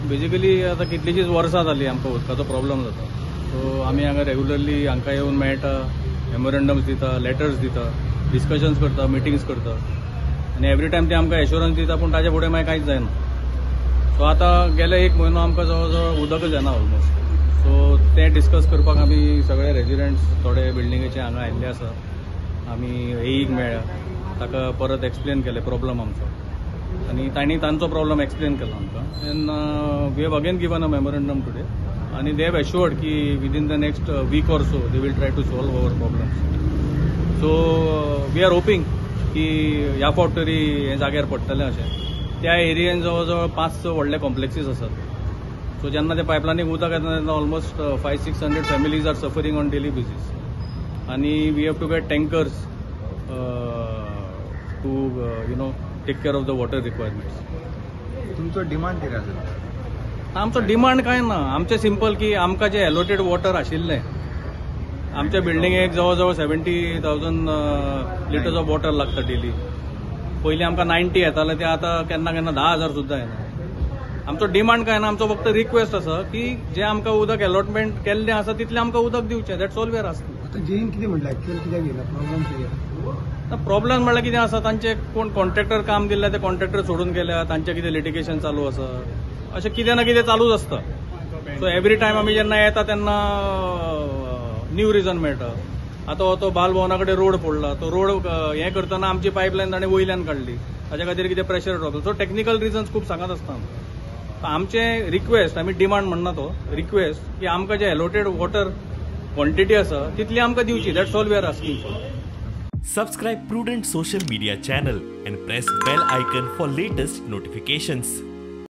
Basically आता कितलीशीच वर्सां जाली आमकां उदकाचो प्रॉब्लम जाता. सो आमी हांगा रेग्युलरली हांकां येवन मेळटा, मेमोरंडम्स दिता, लेटर्स दिता, डिस्कशन्स करता, मिटिंग्स करता आनी एवरी टायम ते आमकां एश्युरन्स दिता, पूण ताजे फुडें मागीर कांयच जायना. सो आतां गेले 1 म्हयनो आमकां जवळ जवळ उदकच येना ऑलमोस्ट. सो तें डिस्कस करपाक आमी सगळे रेजिडेंट्स थोडे बिल्डिंगेचे हांगा आयिल्ले आसा. आमी एईक मेळ्ळ्या, ताका परत एक्सप्लेन केले प्रॉब्लम आमचो आनी तांणी तांचो प्रॉब्लम एक्सप्लेन केलो आमकां. And we have again given a memorandum today आनी दे हॅव एश्युअर्ड की within the next week or so they will try to solve our problems. So we are hoping की ह्या फावट तरी हें जाग्यार पडटलें अशें. त्या एरियेन जवळ जवळ 5 व्हडले कॉम्प्लेक्सीस आसात. सो जेन्ना ते पायपलायनीक उदक येता तेन्ना almost 500-600 families are suffering on daily basis आनी we have to get tankers to take care of the water requirements. तुमचो डिमांड कितें आसा? आमचो डिमांड कांय ना. आमचें सिंपल की आमकां जे एलोटेड वॉटर आशिल्लें आमच्या बिल्डिंगेक जवळ जवळ 70,000 लिटर्स ऑफ वॉटर लागता डेली. पयलीं आमकां 90 येताले ते आतां केन्ना केन्ना 10,000 सुद्दां येना. आमचो डिमांड काय ना, आमचो फक्त रिक्वेस्ट आसा की जे आमकां उदक अलॉटमेंट केल्लें आसा तितलें आमकां उदक दिवचें. That's all we are asking. आतां जेईन कितें म्हटलें एक्चुअल कित्याक येना प्रॉब्लम कितें? प्रॉब्लम म्हणल्यार कितें आसा, तांचे कोण कॉन्ट्रॅक्टर काम दिल्ले ते कॉन्ट्रॅक्टर सोडून गेल्या, तांचें कितें लिटिगेशन चालू आसा, अशें कितें ना कितें चालूच आसता. सो एवरी टायम आमी जेन्ना येता तेन्ना न्यू रिजन मेळटा. आतां हो तो बालभवना कडेन रोड फोडला, तो रोड हें करतना आमची पायपलायन ताणें वयल्यान काडली, ताच्या खातीर कितें pressure drop. So technical reasons खूब सांगत आसता. आमचें रिक्वेस्ट, आमी डिमांड म्हणना तो रिक्वेस्ट, की आमकां जे एलोटेड वॉटर क्वॉन्टिटी आसा तितली आमकां दिवची. That's all we are asking for. Subscribe Prudent social media channel and press bell icon for latest notifications.